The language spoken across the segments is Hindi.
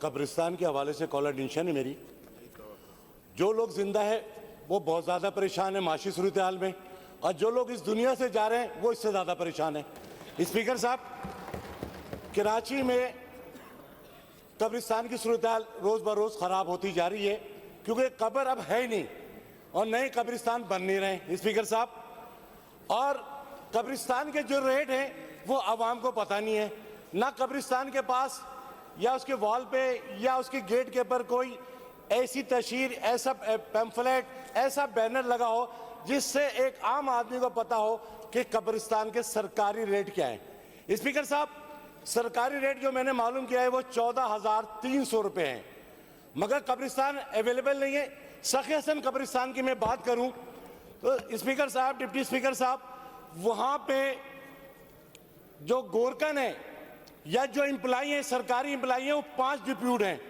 कब्रिस्तान के हवाले से कॉलर टेंशन है मेरी। जो लोग जिंदा है वो बहुत ज़्यादा परेशान है माशी सूरत हाल में, और जो लोग इस दुनिया से जा रहे हैं वो इससे ज़्यादा परेशान है। स्पीकर साहब, कराची में कब्रिस्तान की सूरत हाल रोज़ ब रोज़ ख़राब होती जा रही है, क्योंकि कब्र अब है ही नहीं और नए कब्रिस्तान बन नहीं रहे स्पीकर साहब। और कब्रिस्तान के जो रेट हैं वो आवाम को पता नहीं है, ना कब्रिस्तान के पास या उसके वॉल पे या उसके गेट के ऊपर कोई ऐसी तशहीर, ऐसा पैम्फलेट, ऐसा बैनर लगा हो जिससे एक आम आदमी को पता हो कि कब्रिस्तान के सरकारी रेट क्या है। स्पीकर साहब, सरकारी रेट जो मैंने मालूम किया है वो 14,300 रुपये हैं, मगर कब्रिस्तान अवेलेबल नहीं है। सखी हसन कब्रिस्तान की मैं बात करूं तो स्पीकर साहब, डिप्टी स्पीकर साहब, वहां पे जो गोरकन है या जो एम्प्लॉई हैं, सरकारी एम्प्लॉई हैं, वो 5 डिप्यूट हैं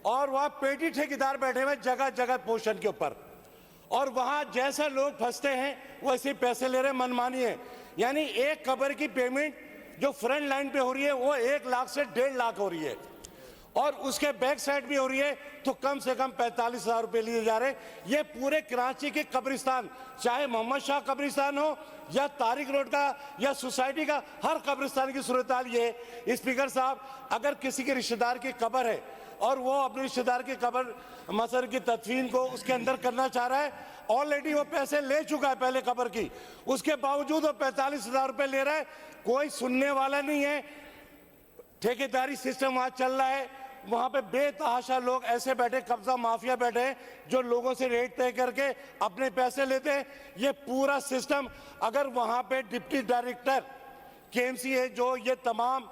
और वहाँ पेटी ठेकेदार बैठे हुए जगह जगह पोषण के ऊपर, और वहाँ जैसा लोग फंसते हैं वैसे पैसे ले रहे हैं, मनमानी है। यानी एक कब्र की पेमेंट जो फ्रंट लाइन पे हो रही है वो 1 लाख से 1.5 लाख हो रही है, और उसके बैक साइड भी हो रही है तो कम से कम 45,000 रुपये लिए जा रहे हैं। ये पूरे कराची के कब्रिस्तान, चाहे मोहम्मद शाह कब्रिस्तान हो या तारिक रोड का या सोसाइटी का, हर कब्रिस्तान की सूरत हाल ये है। स्पीकर साहब, अगर किसी के रिश्तेदार की कब्र है और वो अपने रिश्तेदार की कब्र मसर की तदफीन को उसके अंदर करना चाह रहा है, ऑलरेडी वो पैसे ले चुका है पहले कब्र की, उसके बावजूद वो 45,000 रुपये ले रहा है, कोई सुनने वाला नहीं है। ठेकेदारी सिस्टम वहाँ चल रहा है, वहाँ पे बेतहाशा लोग ऐसे बैठे, कब्जा माफिया बैठे हैं जो लोगों से रेट तय करके अपने पैसे लेते हैं। ये पूरा सिस्टम, अगर वहाँ पे डिप्टी डायरेक्टर केएमसी है जो ये तमाम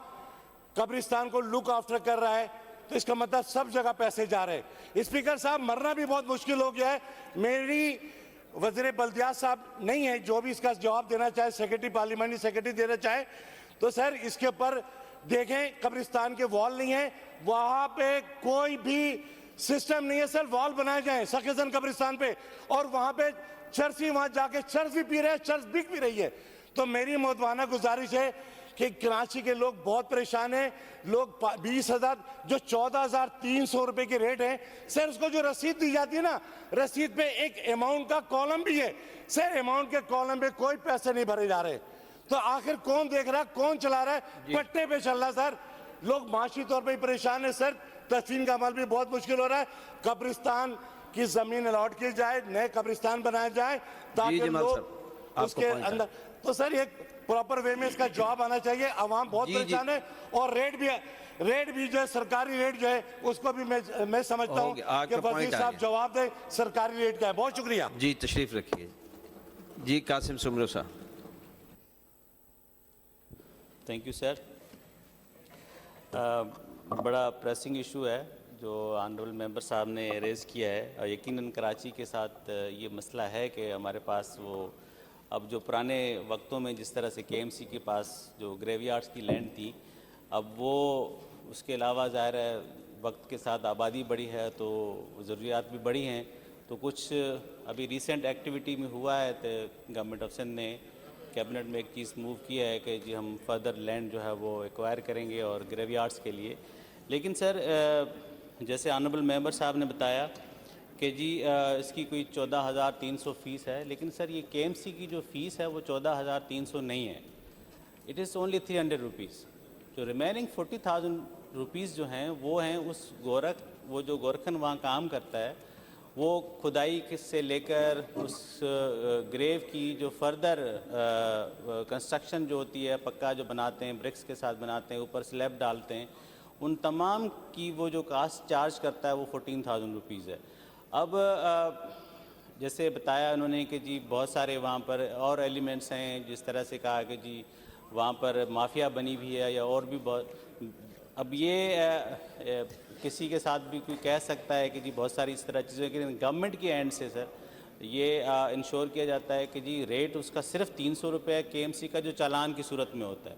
कब्रिस्तान को लुक आफ्टर कर रहा है, तो इसका मतलब सब जगह पैसे जा रहे हैं। स्पीकर साहब, मरना भी बहुत मुश्किल हो गया है। मेरी वज़ीर बल्दियात साहब नहीं है, जो भी इसका जवाब देना चाहे, सेक्रेटरी पार्लियामेंट्री सेक्रेटरी देना चाहे, तो सर इसके ऊपर देखें, कब्रिस्तान के वॉल नहीं है, वहां पे कोई भी सिस्टम नहीं है। सर वॉल बनाए जाए सखीजन कब्रिस्तान पे, और वहां पे चर्च, वहां जाके चर्च भी पी रहे हैं, चर्च बिक भी रही है। तो मेरी मोहतवाना गुजारिश है कि कराची के लोग बहुत परेशान हैं। लोग 20,000 जो 14,300 रुपए की रेट है, सर उसको जो रसीद दी जाती है ना, रसीद पे एक अमाउंट का कॉलम भी है, सर अमाउंट के कॉलम पे कोई पैसे नहीं भरे जा रहे। तो आखिर कौन देख रहा है, कौन चला रहा है? पट्टे पे चल रहा है सर। लोग माशी तौर पे परेशान है सर, तदफीन का अमल भी बहुत मुश्किल हो रहा है। कब्रिस्तान की जमीन अलॉट की जाए, नए कब्रिस्तान बनाए जाए ताकि लोग उसके अंदर, तो सर ये प्रॉपर वे में इसका जवाब आना चाहिए। आवाम बहुत परेशान है, और रेट भी जो है, सरकारी रेट जो है उसको भी मैं समझता हूँ कि वजीर साहब जवाब दे सरकारी रेट का है। बहुत शुक्रिया जी, तशरीफ रखिए जी। कासिम सुमरो साहब। Thank you sir. बड़ा प्रेसिंग इशू है जो ऑनरेबल मेंबर साहब ने रेज़ किया है, और यकीनन कराची के साथ ये मसला है कि हमारे पास वो अब जो पुराने वक्तों में जिस तरह से केएमसी के पास जो ग्रेवयार्ड्स की लैंड थी, अब वो उसके अलावा ज़ाहिर है वक्त के साथ आबादी बढ़ी है तो ज़रूरियात भी बढ़ी हैं। तो कुछ अभी रिसेंट एक्टिविटी में हुआ है तो गवर्नमेंट ऑफ सिंध ने कैबिनेट में एक चीज़ मूव किया है कि जी हम फर्दर लैंड जो है वो एक्वायर करेंगे और ग्रेवयार्ड्स के लिए। लेकिन सर जैसे ऑनरेबल मेंबर साहब ने बताया कि जी इसकी कोई 14,300 फ़ीस है, लेकिन सर ये केएमसी की जो फ़ीस है वो 14,300 नहीं है, इट इज़ ओनली 300 रुपीज़। जो रिमेनिंग 40,000 रुपीज़ जो हैं वो हैं उस वो जो गोरखन वहाँ काम करता है, वो खुदाई से लेकर उस ग्रेव की जो फर्दर कंस्ट्रक्शन जो होती है, पक्का जो बनाते हैं, ब्रिक्स के साथ बनाते हैं, ऊपर स्लैब डालते हैं, उन तमाम की वो जो कास्ट चार्ज करता है वो 14,000 रुपीज़ है। अब जैसे बताया उन्होंने कि जी बहुत सारे वहाँ पर और एलिमेंट्स हैं, जिस तरह से कहा कि जी वहाँ पर माफिया बनी भी है या और भी बहुत। अब ये किसी के साथ भी कोई कह सकता है कि जी बहुत सारी इस तरह चीज़ें, लेकिन गवर्नमेंट के एंड से सर ये इंश्योर किया जाता है कि जी रेट उसका सिर्फ 300 रुपये केएमसी का जो चालान की सूरत में होता है।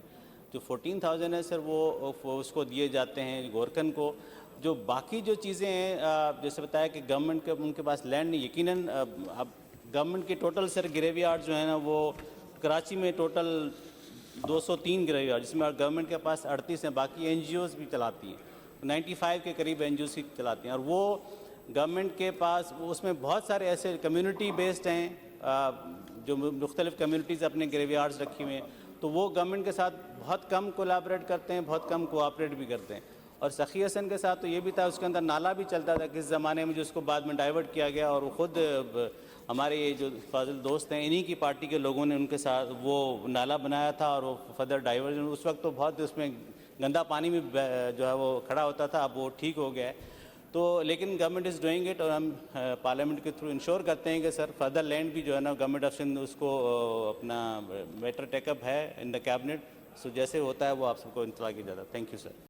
जो 14,000 है सर वो उसको दिए जाते हैं गोरकन को। जो बाकी जो चीज़ें हैं जैसे बताया कि गवर्नमेंट के उनके पास लैंड नहीं, यकीनन अब गवर्नमेंट के टोटल सर ग्रेवयार्ड जो है ना वो कराची में टोटल 203 ग्रेवयार्ड, जिसमें गवर्नमेंट के पास 38 हैं, बाकी NGOs भी चलाती हैं। 95 के करीब एनजीओसी चलाते हैं, और वो गवर्नमेंट के पास उसमें बहुत सारे ऐसे कम्युनिटी बेस्ड हैं जो मुख्तलिफ कम्युनिटीज़ अपने ग्रेवयार्ड्स रखी हुए हैं, तो वो गवर्नमेंट के साथ बहुत कम कोलैबोरेट करते हैं, बहुत कम कोऑपरेट भी करते हैं। और सखी हसन के साथ तो ये भी था, उसके अंदर नाला भी चलता था किस ज़माने में, जिसको बाद में डाइवर्ट किया गया, और वो ख़ुद हमारे ये जो फाजिल दोस्त हैं इन्हीं की पार्टी के लोगों ने उनके साथ वो नाला बनाया था, और वो फर्दर डाइवर्जन उस वक्त तो बहुत उसमें गंदा पानी में जो है वो खड़ा होता था, अब वो ठीक हो गया है। तो लेकिन गवर्नमेंट इज़ डूइंग इट, और हम पार्लियामेंट के थ्रू इंश्योर करते हैं कि सर फर्दर लैंड भी जो है ना गवर्नमेंट ऑफ सिंध उसको अपना मैटर टेकअप है इन द कैबिनेट। सो जैसे होता है वो आप सबको इंतला की जाता है। Thank you sir.